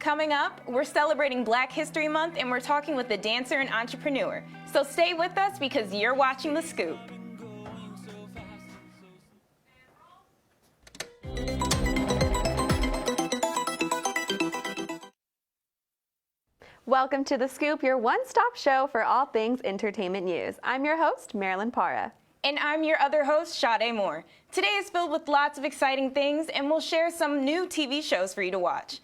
Coming up, we're celebrating Black History Month and we're talking with a dancer and entrepreneur. So stay with us because you're watching The Scoop. Welcome to The Scoop, your one-stop show for all things entertainment news. I'm your host, Marilyn Parra. And I'm your other host, Sade Moore. Today is filled with lots of exciting things, and we'll share some new TV shows for you to watch.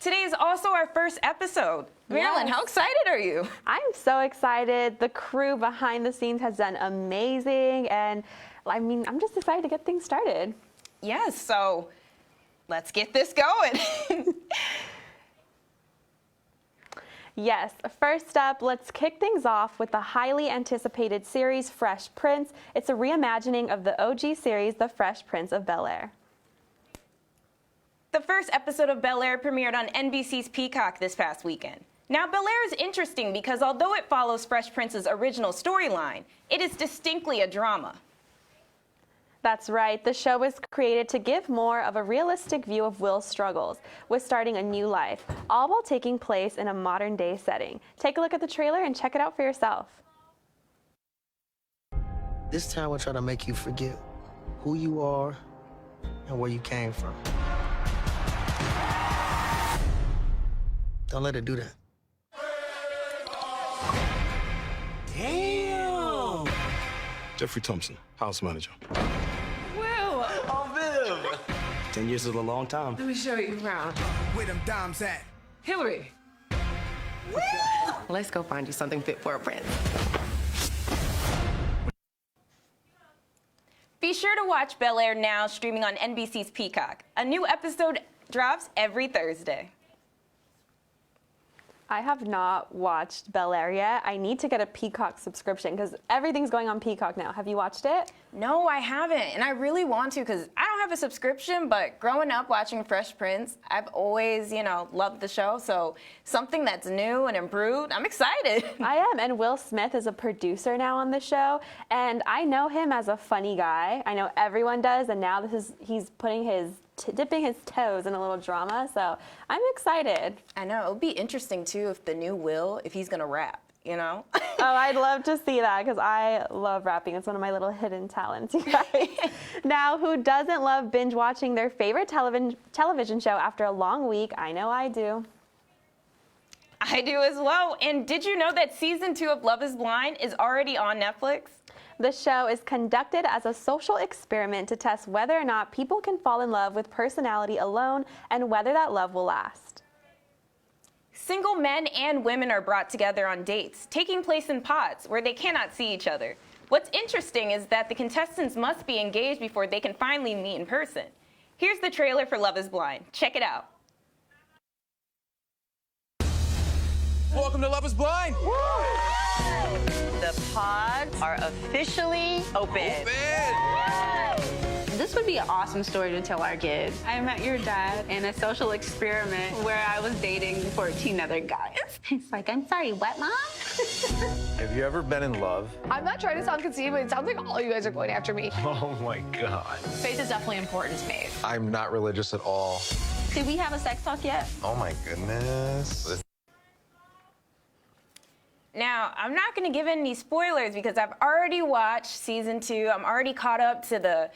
Today is also our first episode. Marilyn, how excited are you? I'm so excited. The crew behind the scenes has done amazing, and I'm just excited to get things started. Yes, so let's get this going. Yes, first up, let's kick things off with the highly anticipated series Fresh Prince. It's a reimagining of the OG series, The Fresh Prince of Bel-Air. The first episode of Bel-Air premiered on NBC's Peacock this past weekend. Now, Bel-Air is interesting because although it follows Fresh Prince's original storyline, it is distinctly a drama. That's right. The show was created to give more of a realistic view of Will's struggles with starting a new life, all while taking place in a modern-day setting. Take a look at the trailer and check it out for yourself. This time we'll try to make you forget who you are and where you came from. Don't let it do that. Damn! Jeffrey Thompson, house manager. 10 years is a long time. Let me show you around. Where them dimes at? Hillary. Let's go find you something fit for a prince. Be sure to watch Bel-Air now, streaming on NBC's Peacock. A new episode drops every Thursday. I have not watched Bel-Air yet. I need to get a Peacock subscription because everything's going on Peacock now. Have you watched it? No, I haven't, and I really want to because I don't have a subscription, but growing up watching Fresh Prince, I've always, loved the show, so something that's new and improved, I'm excited. I am, and Will Smith is a producer now on the show, and I know him as a funny guy. I know everyone does, and now he's putting dipping his toes in a little drama, so I'm excited. I know, it would be interesting too if the new Will, if he's gonna rap, Oh, I'd love to see that because I love rapping. It's one of my little hidden talents, you guys. Now, who doesn't love binge watching their favorite television show after a long week? I know I do. I do as well. And did you know that season 2 of Love is Blind is already on Netflix? The show is conducted as a social experiment to test whether or not people can fall in love with personality alone and whether that love will last. Single men and women are brought together on dates, taking place in pods where they cannot see each other. What's interesting is that the contestants must be engaged before they can finally meet in person. Here's the trailer for Love is Blind. Check it out. Welcome to Love is Blind. The pods are officially open. This would be an awesome story to tell our kids. I met your dad in a social experiment where I was dating 14 other guys. It's like, I'm sorry, what, Mom? Have you ever been in love? I'm not trying to sound conceited, but it sounds like all you guys are going after me. Oh my God. Faith is definitely important to me. I'm not religious at all. Did we have a sex talk yet? Oh my goodness. Now, I'm not going to give any spoilers because I've already watched season 2. I'm already caught up to the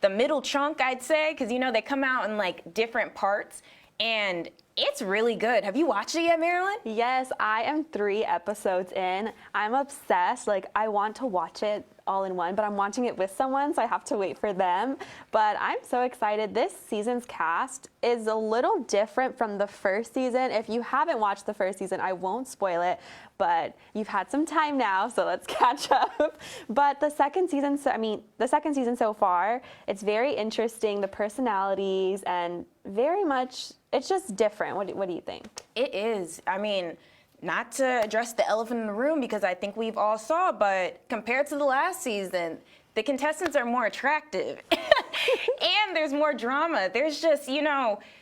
middle chunk, I'd say, because, they come out in, different parts. And it's really good. Have you watched it yet, Marilyn? Yes, I am 3 episodes in. I'm obsessed. I want to watch it all in one, but I'm watching it with someone, so I have to wait for them. But I'm so excited. This season's cast is a little different from the first season. If you haven't watched the first season, I won't spoil it, but you've had some time now, so let's catch up. But the second season so far, it's very interesting, the personalities, and very much, it's just different. What do you think? It is. Not to address the elephant in the room because I think we've all saw, but compared to the last season, the contestants are more attractive. And there's more drama. There's just,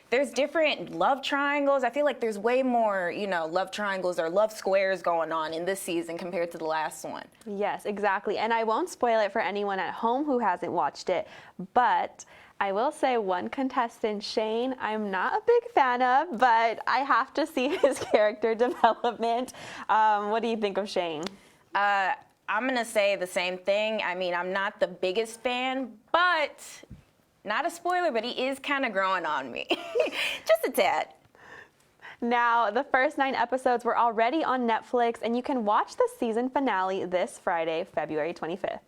there's different love triangles. I feel like there's way more, love triangles or love squares going on in this season compared to the last one. Yes, exactly. And I won't spoil it for anyone at home who hasn't watched it, but I will say one contestant, Shane, I'm not a big fan of, but I have to see his character development. What do you think of Shane? I'm going to say the same thing. I mean, I'm not the biggest fan, but not a spoiler, but he is kind of growing on me. Just a tad. Now, the first 9 episodes were already on Netflix, and you can watch the season finale this Friday, February 25th.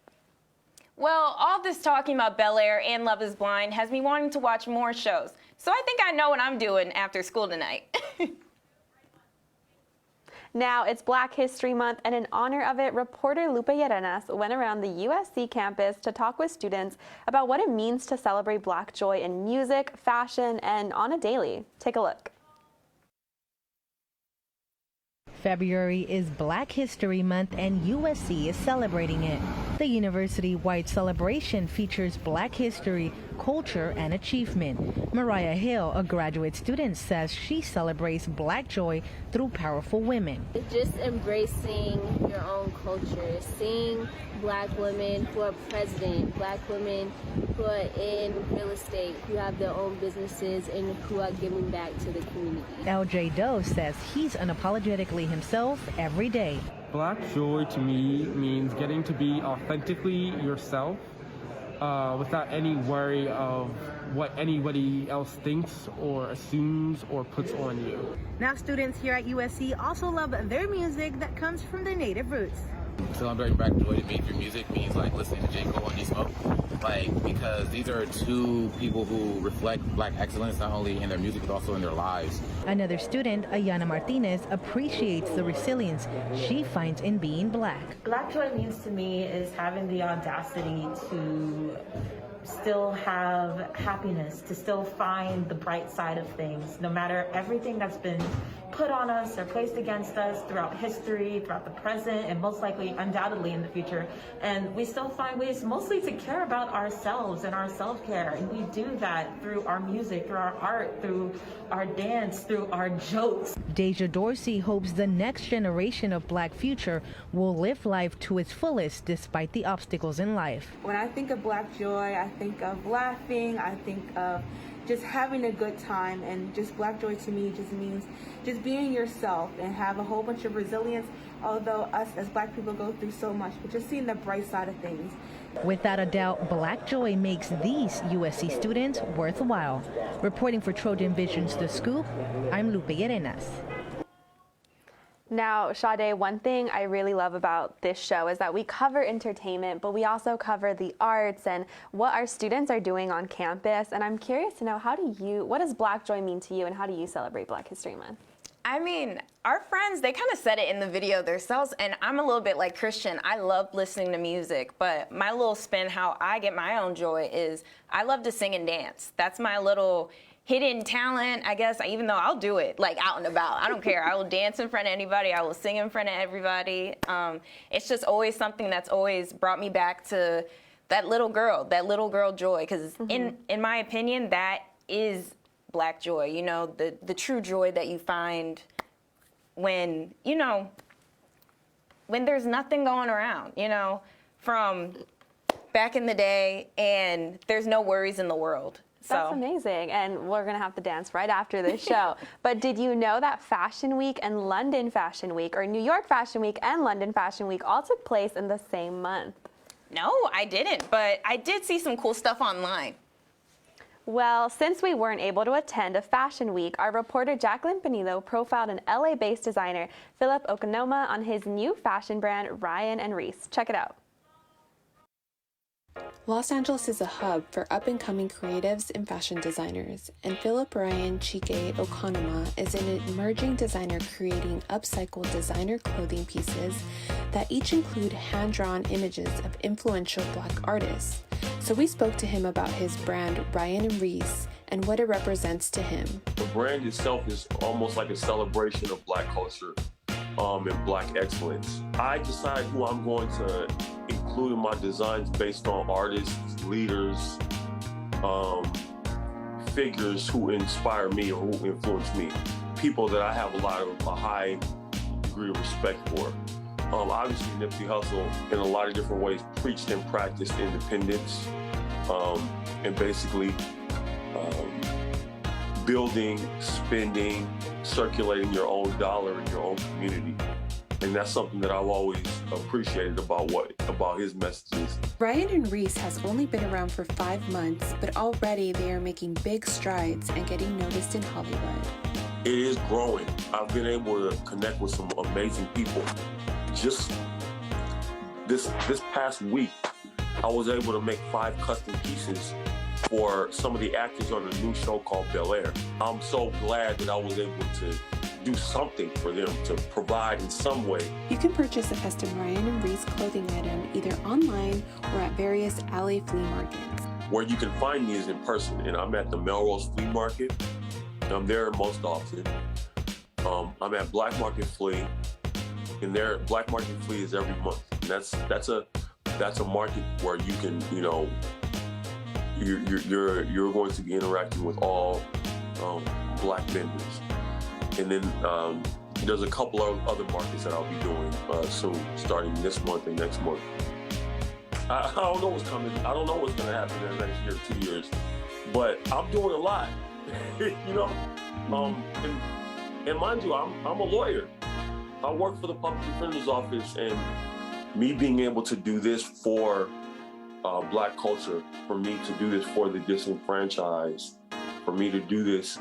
Well, all this talking about Bel-Air and Love is Blind has me wanting to watch more shows. So I think I know what I'm doing after school tonight. Now, it's Black History Month, and in honor of it, reporter Lupe Llerenas went around the USC campus to talk with students about what it means to celebrate Black joy in music, fashion, and on a daily. Take a look. February is Black History Month and USC is celebrating it. The university-wide celebration features Black history, culture, and achievement. Mariah Hill, a graduate student, says she celebrates Black joy through powerful women. Just embracing your own culture, seeing Black women who are president, Black women who are in real estate, who have their own businesses and who are giving back to the community. LJ Doe says he's unapologetically himself every day. Black joy to me means getting to be authentically yourself without any worry of what anybody else thinks or assumes or puts on you. Now students here at USC also love their music that comes from their native roots. Celebrating Black joy to me through music means like listening to J. Cole and D-Smoke, because these are two people who reflect Black excellence not only in their music but also in their lives. Another student, Ayana Martinez, appreciates the resilience she finds in being Black. Black joy means to me is having the audacity to still have happiness, to still find the bright side of things, no matter everything that's been put on us or placed against us throughout history, throughout the present, and most likely, undoubtedly, in the future. And we still find ways mostly to care about ourselves and our self-care. And we do that through our music, through our art, through our dance, through our jokes. Deja Dorsey hopes the next generation of Black future will live life to its fullest despite the obstacles in life. When I think of Black joy, I think of laughing, I think of just having a good time, and just Black joy to me just means just being yourself and have a whole bunch of resilience, although us as Black people go through so much, but just seeing the bright side of things. Without a doubt, Black joy makes these USC students worthwhile. Reporting for Trojan Vision's The Scoop, I'm Lupe Llerenas. Now, Sade, one thing I really love about this show is that we cover entertainment, but we also cover the arts and what our students are doing on campus. And I'm curious to know, what does Black joy mean to you, and how do you celebrate Black History Month? I mean, our friends, they kind of said it in the video themselves, and I'm a little bit like Christian. I love listening to music, but my little spin, how I get my own joy, is I love to sing and dance. That's my little hidden talent, I guess, even though I'll do it like out and about. I don't care. I will dance in front of anybody. I will sing in front of everybody. It's just always something that's always brought me back to that little girl joy, because in my opinion, that is Black joy, the true joy that you find when, when there's nothing going around, from back in the day, and there's no worries in the world. That's amazing, and we're going to have to dance right after this show. But did you know that Fashion Week and London Fashion Week, or New York Fashion Week and London Fashion Week, all took place in the same month? No, I didn't, but I did see some cool stuff online. Well, since we weren't able to attend a fashion week, our reporter Jacqueline Penido profiled an LA-based designer, Philip Okonoma, on his new fashion brand, Ryan and Reese. Check it out. Los Angeles is a hub for up-and-coming creatives and fashion designers, and Philip Ryan Chike Okonoma is an emerging designer creating upcycled designer clothing pieces that each include hand-drawn images of influential Black artists. So we spoke to him about his brand Ryan and Reese and what it represents to him. The brand itself is almost like a celebration of Black culture and Black excellence. I decide who I'm going to include in my designs based on artists, leaders, figures who inspire me or who influence me. People that I have a high degree of respect for. Obviously, Nipsey Hussle, in a lot of different ways, preached and practiced independence, and basically building, spending, circulating your own dollar in your own community. And that's something that I've always appreciated about his messages. Ryan and Reese has only been around for 5 months, but already they are making big strides and getting noticed in Hollywood. It is growing. I've been able to connect with some amazing people. Just this past week, I was able to make 5 custom pieces for some of the actors on a new show called Bel Air. I'm so glad that I was able to do something for them, to provide in some way. You can purchase a custom Ryan and Reese clothing item either online or at various LA flea markets. Where you can find me is in person, and I'm at the Melrose Flea Market. I'm there most often. I'm at Black Market Flea, and there Black Market Flea is every month. And that's a market where you can, you know, you're going to be interacting with all Black vendors. And then there's a couple of other markets that I'll be doing soon, starting this month and next month. I don't know what's coming. I don't know what's going to happen in the next year, 2 years. But I'm doing a lot, you know. And mind you, I'm a lawyer. I work for the Public Defender's Office, and me being able to do this for Black culture, for me to do this for the disenfranchised, for me to do this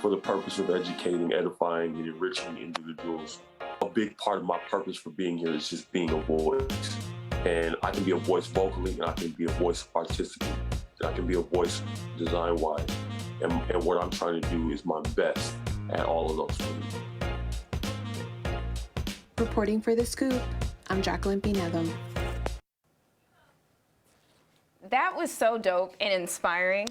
for the purpose of educating, edifying, and enriching individuals. A big part of my purpose for being here is just being a voice. And I can be a voice vocally, and I can be a voice artistically. I can be a voice design-wise. And what I'm trying to do is my best at all of those things. Reporting for The Scoop, I'm Jacqueline Pinedum. That was so dope and inspiring.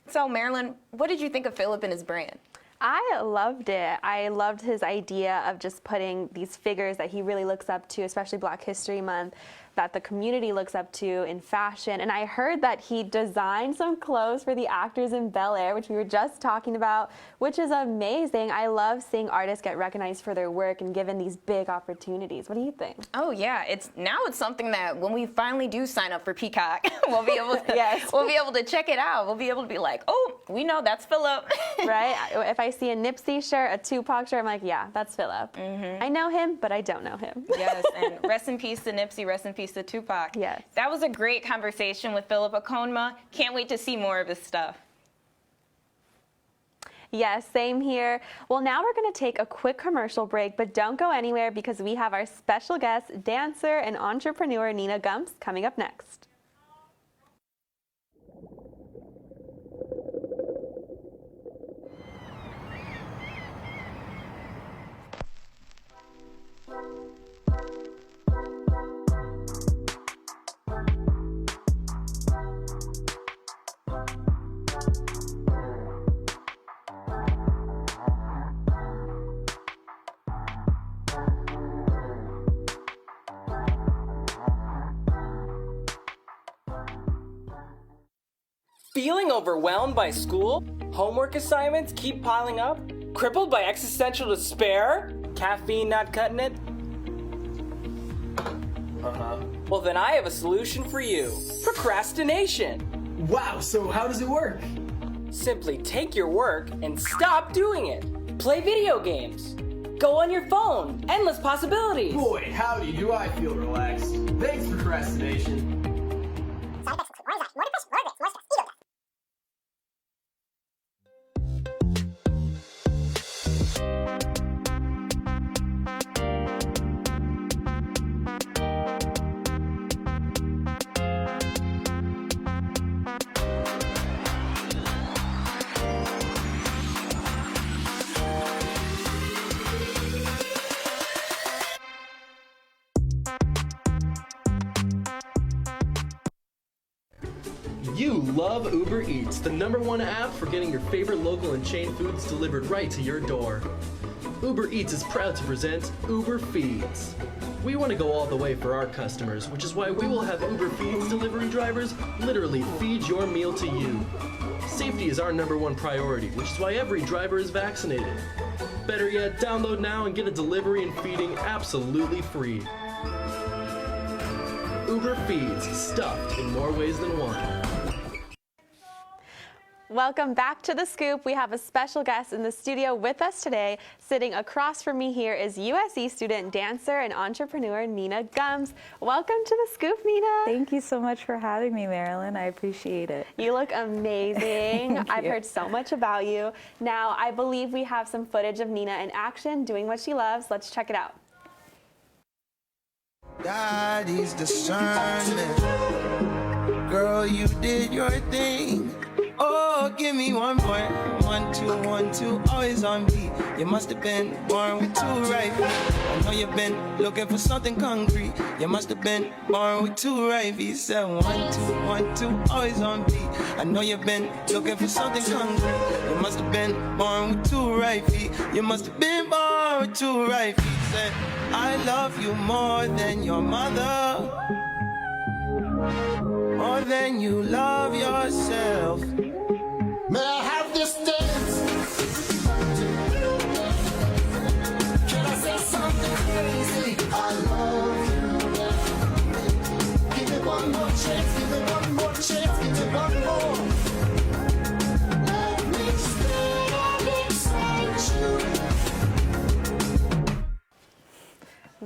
So, Marilyn, what did you think of Philip and his brand? I loved it. I loved his idea of just putting these figures that he really looks up to, especially Black History Month, that the community looks up to in fashion. And I heard that he designed some clothes for the actors in Bel Air, which we were just talking about, which is amazing. I love seeing artists get recognized for their work and given these big opportunities. What do you think? Oh yeah, it's something that when we finally do sign up for Peacock, we'll be able to Yes. we'll be able to check it out. We'll be able to be like, oh, we know that's Philip. Right? If I see a Nipsey shirt, a Tupac shirt, I'm like, yeah, that's Philip. Mm-hmm. I know him, but I don't know him. Yes, and rest in peace to Nipsey, rest in peace to Tupac. Yes. That was a great conversation with Philip Okonma. Can't wait to see more of his stuff. Yes, same here. Well, now we're going to take a quick commercial break, but don't go anywhere because we have our special guest, dancer and entrepreneur Nina Gumps, coming up next. Feeling overwhelmed by school? Homework assignments keep piling up? Crippled by existential despair? Caffeine not cutting it? Well, then I have a solution for you. Procrastination. Wow, so how does it work? Simply take your work and stop doing it. Play video games. Go on your phone. Endless possibilities. Boy, howdy, do I feel relaxed. Thanks, procrastination. You love Uber Eats, the #1 app for getting your favorite local and chain foods delivered right to your door. Uber Eats is proud to present Uber Feeds. We want to go all the way for our customers, which is why we will have Uber Feeds delivering drivers literally feed your meal to you. Safety is our #1 priority, which is why every driver is vaccinated. Better yet, download now and get a delivery and feeding absolutely free. Uber Feeds, stuffed in more ways than one. Welcome back to The Scoop. We have a special guest in the studio with us today. Sitting across from me here is USC student, dancer, and entrepreneur Nina Gums. Welcome to The Scoop, Nina. Thank you so much for having me, Marilyn. I appreciate it. You look amazing. Thank I've you. heard so much about you. Now, I believe we have some footage of Nina in action doing what she loves. Let's check it out. Daddy's discernment. Girl, you did your thing. Oh, give me one more. 1, 2, 1, 2, always on beat. You must have been born with 2 right feet. I know you've been looking for something concrete. You must have been born with 2 right feet. Said 1, 2, 1, 2, always on beat. I know you've been looking for something concrete. You must have been born with 2 right feet. You must have been born with 2 right feet. Said, I love you more than your mother. More than you love yourself. May I have this dance? Can I say something crazy? I love you. Give it one more chance, give it one more chance, give it one more. Let me stay beside you.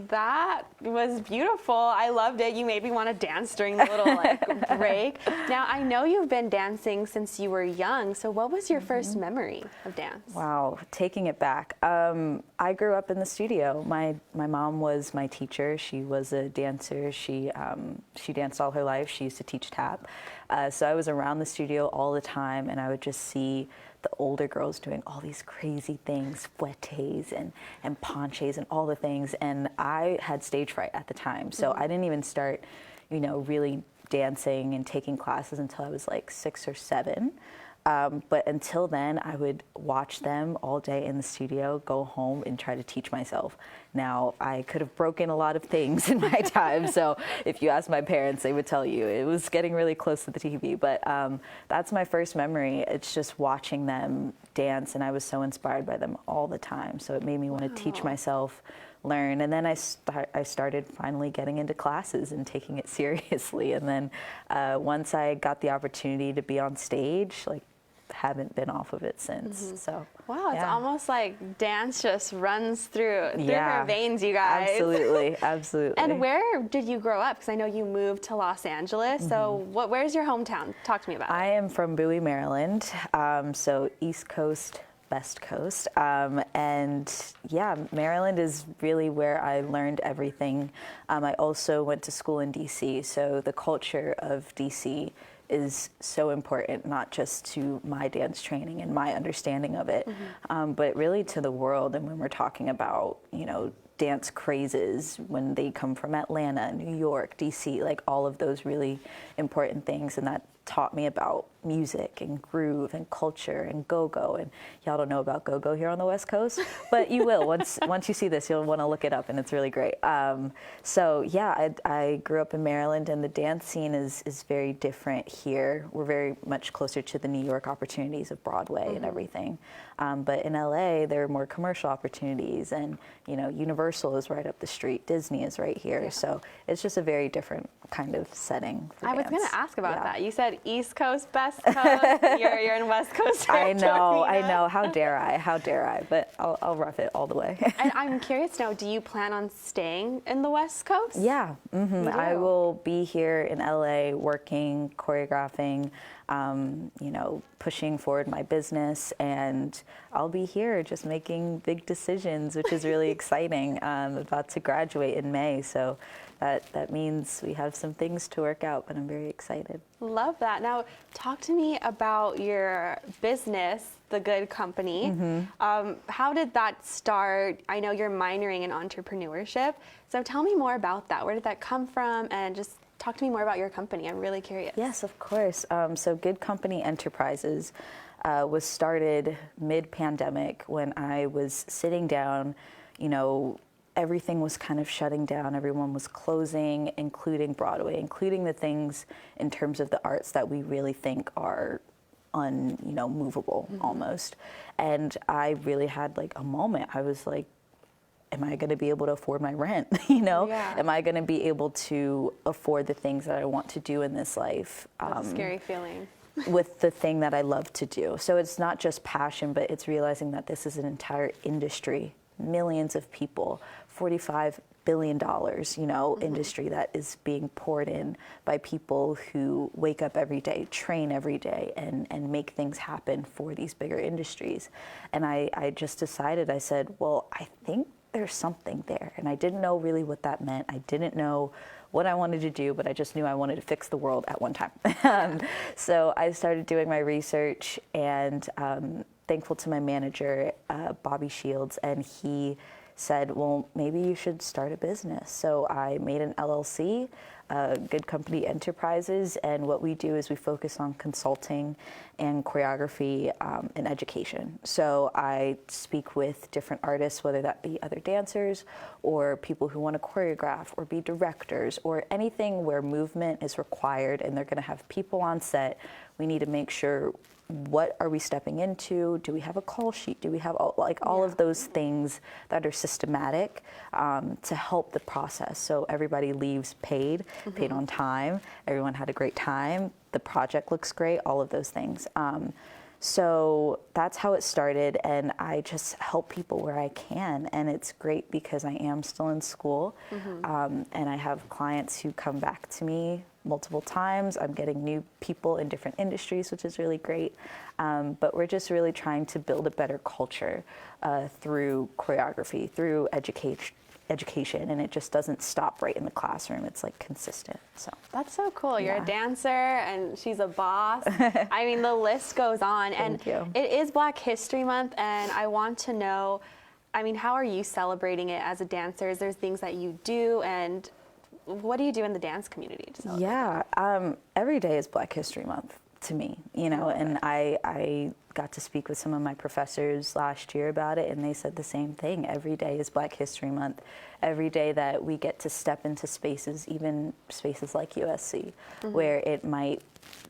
That was beautiful. I loved it. You made me want to dance during the little break. Now, I know you've been dancing since you were young. So what was your first memory of dance? Wow, taking it back. I grew up in the studio. My mom was my teacher. She was a dancer. She danced all her life. She used to teach tap. So I was around the studio all the time, and I would just see the older girls doing all these crazy things, fouettes and penchés and all the things. And I had stage fright at the time. So I didn't even start, really dancing and taking classes until I was like 6 or 7. But until then, I would watch them all day in the studio, go home and try to teach myself. Now, I could have broken a lot of things in my time, so if you ask my parents, they would tell you it was getting really close to the TV. But that's my first memory. It's just watching them dance, and I was so inspired by them all the time. So it made me want to teach myself, learn, and then I started finally getting into classes and taking it seriously. And then once I got the opportunity to be on stage, haven't been off of it since. So wow, it's almost like dance just runs through her veins, you guys. Absolutely, absolutely. And where did you grow up? Because I know you moved to Los Angeles. So where's your hometown? Talk to me about it. I am from Bowie, Maryland. So East Coast, West Coast. And yeah, Maryland is really where I learned everything. I also went to school in DC, so the culture of DC is so important, not just to my dance training and my understanding of it, but really to the world. And when we're talking about, dance crazes, when they come from Atlanta, New York, DC, all of those really important things. And that taught me about music and groove and culture and go-go. And y'all don't know about go-go here on the West Coast, but you will. Once you see this, you'll want to look it up, and it's really great. So yeah, I grew up in Maryland, and the dance scene is very different here. We're very much closer to the New York opportunities of Broadway and everything. But in LA, there are more commercial opportunities, and Universal is right up the street. Disney is right here. So it's just a very different kind of setting for I was dance. going to ask about that. You said East Coast, West Coast. you're in West Coast territory. I know. How dare I? But I'll rough it all the way. And I'm curious now, do you plan on staying in the West Coast? Yeah. I will be here in LA working, choreographing, pushing forward my business, and I'll be here just making big decisions, which is really exciting. I'm about to graduate in May, so that means we have some things to work out, but I'm very excited. Love that. Now, talk to me about your business, The Good Company. How did that start? I know you're minoring in entrepreneurship, so tell me more about that. Where did that come from? And just talk to me more about your company. I'm really curious. Yes, of course. So Good Company Enterprises was started mid-pandemic when I was sitting down, everything was kind of shutting down. Everyone was closing, including Broadway, including the things in terms of the arts that we really think are movable almost. And I really had like a moment. I was like, am I going to be able to afford my rent? Yeah. Am I going to be able to afford the things that I want to do in this life? That's a scary feeling. With the thing that I love to do. So it's not just passion, but it's realizing that this is an entire industry, millions of people, $45 billion, industry that is being poured in by people who wake up every day, train every day, and make things happen for these bigger industries. And I just decided, I said, well, I think there's something there. And I didn't know really what that meant. I didn't know what I wanted to do, but I just knew I wanted to fix the world at one time. So I started doing my research, and thankful to my manager, Bobby Shields, and he said, well, maybe you should start a business. So I made an LLC, Good Company Enterprises, and what we do is we focus on consulting and choreography and education. So I speak with different artists, whether that be other dancers or people who want to choreograph or be directors or anything where movement is required and they're going to have people on set. We need to make sure, what are we stepping into? Do we have a call sheet? Do we have all of those things that are systematic to help the process? So everybody leaves paid on time. Everyone had a great time. The project looks great. All of those things. So that's how it started, and I just help people where I can, and it's great because I am still in school, and I have clients who come back to me multiple times. I'm getting new people in different industries, which is really great, but we're just really trying to build a better culture through choreography, through education, and it just doesn't stop right in the classroom. It's like consistent. So that's so cool. You're Yeah. a dancer and she's a boss. I mean, the list goes on. Thank you. It is Black History Month, and I want to know, I mean, how are you celebrating it as a dancer? Is there things that you do, and what do you do in the dance community to celebrate? Yeah, every day is Black History Month to me, and I got to speak with some of my professors last year about it, and they said the same thing. Every day is Black History Month. Every day that we get to step into spaces, even spaces like USC, where it might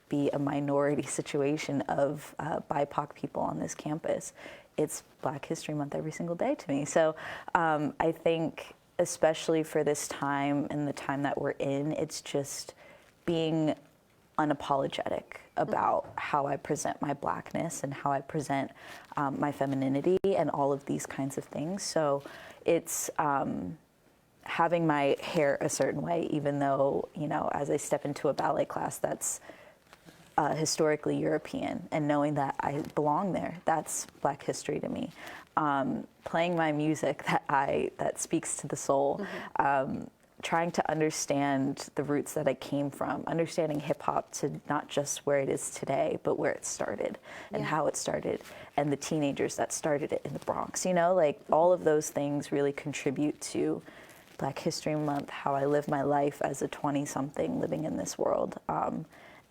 be a minority situation of BIPOC people on this campus, it's Black History Month every single day to me. So I think, especially for this time and the time that we're in, it's just being unapologetic about how I present my Blackness and how I present my femininity and all of these kinds of things. So it's having my hair a certain way, even though, as I step into a ballet class that's historically European, and knowing that I belong there, that's Black history to me. Playing my music that speaks to the soul, trying to understand the roots that I came from, understanding hip hop to not just where it is today, but where it started and how it started, and the teenagers that started it in the Bronx. All of those things really contribute to Black History Month, how I live my life as a 20-something living in this world.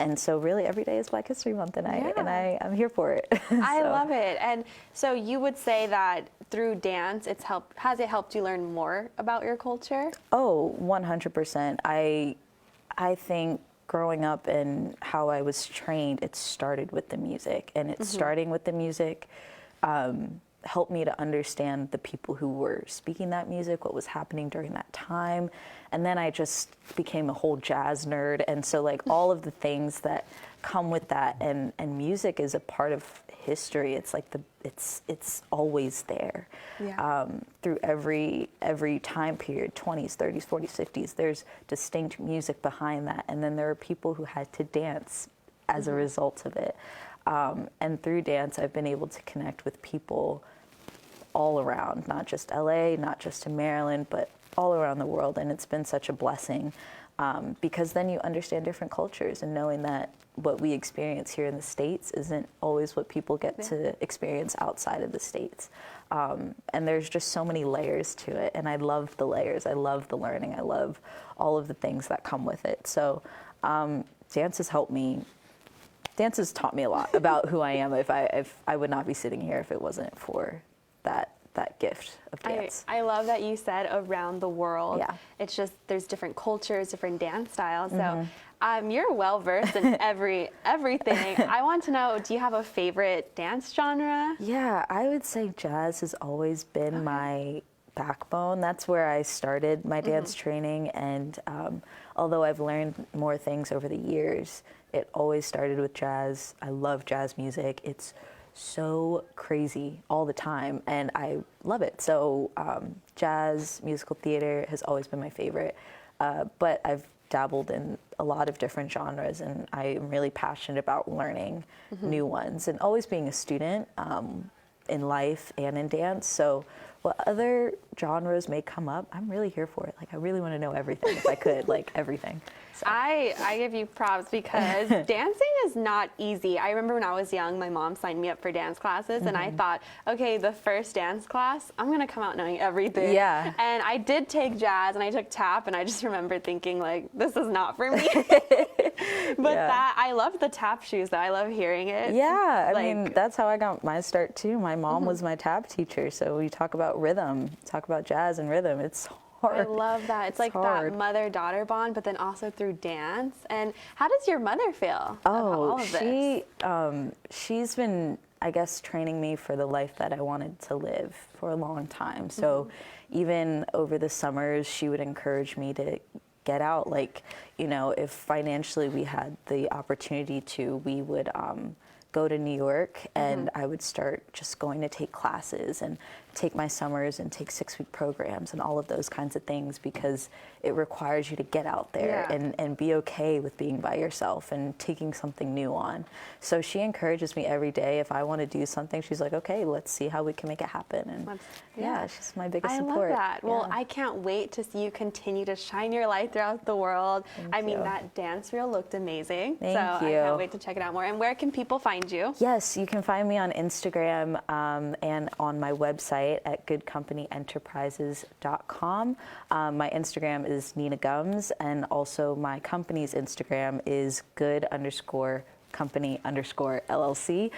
And so really every day is Black History Month, and I'm here for it. I love it. And so you would say that through dance, has it helped you learn more about your culture? Oh, 100%. I think growing up and how I was trained, it started with the music, and it's starting with the music helped me to understand the people who were speaking that music, what was happening during that time. And then I just became a whole jazz nerd. And so all of the things that come with that, and music is a part of history. It's like it's always there. Through every time period, 20s, 30s, 40s, 50s, there's distinct music behind that. And then there are people who had to dance as a result of it. And through dance, I've been able to connect with people all around, not just LA, not just in Maryland, but all around the world. And it's been such a blessing because then you understand different cultures, and knowing that what we experience here in the States isn't always what people get to experience outside of the States. And there's just so many layers to it. And I love the layers. I love the learning. I love all of the things that come with it. So dance has helped me. Dance has taught me a lot about who I am. If I would not be sitting here if it wasn't for that that gift of dance. I love that you said around the world. Yeah. It's just there's different cultures, different dance styles. So Mhm. you're well versed in everything. I want to know, do you have a favorite dance genre? Yeah, I would say jazz has always been my backbone. That's where I started my dance training, and although I've learned more things over the years, it always started with jazz. I love jazz music. It's so crazy all the time, and I love it. So jazz, musical theater has always been my favorite, but I've dabbled in a lot of different genres, and I am really passionate about learning new ones and always being a student in life and in dance. So what other genres may come up, I'm really here for it. Like, I really want to know everything if I could, like everything. So. I give you props because dancing is not easy. I remember when I was young, my mom signed me up for dance classes, and I thought, okay, the first dance class, I'm going to come out knowing everything. Yeah. And I did take jazz, and I took tap, and I just remember thinking, like, this is not for me. But I love the tap shoes, though. I love hearing it. Yeah, I mean, that's how I got my start, too. My mom was my tap teacher, so we talk about rhythm, talk about jazz and rhythm. It's hard. I love that. It's like hard. that mother-daughter bond, but then also through dance. And how does your mother feel about all of this? She's been, I guess, training me for the life that I wanted to live for a long time. So even over the summers, she would encourage me to get out. Like, you know, if financially we had the opportunity to, we would go to New York, and I would start just going to take classes and take my summers and take 6-week programs and all of those kinds of things, because it requires you to get out there and be okay with being by yourself and taking something new on. So she encourages me every day. If I want to do something, she's like, okay, let's see how we can make it happen. And yeah, she's my biggest support. I love that. Well, I can't wait to see you continue to shine your light throughout the world. I mean, that dance reel looked amazing. Thank you. I can't wait to check it out more. And where can people find you? Yes, you can find me on Instagram and on my website at goodcompany.enterprises.com. My Instagram is Nina Gums, and also my company's Instagram is good_company_LLC.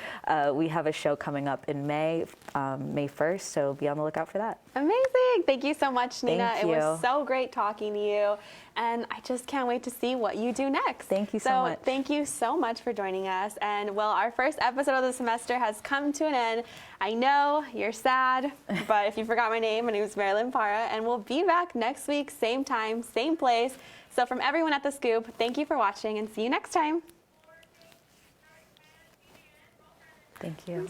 We have a show coming up in May 1st, so be on the lookout for that. Amazing. Thank you so much, Nina. Thank It you. was so great talking to you, and I just can't wait to see what you do next. Thank you so much. Thank you so much for joining us. And well, our first episode of the semester has come to an end. I know you're sad, but if you forgot my name is Marilyn Parra, and we'll be back next week, same time, same place. So from everyone at The Scoop, thank you for watching, and see you next time. Thank you.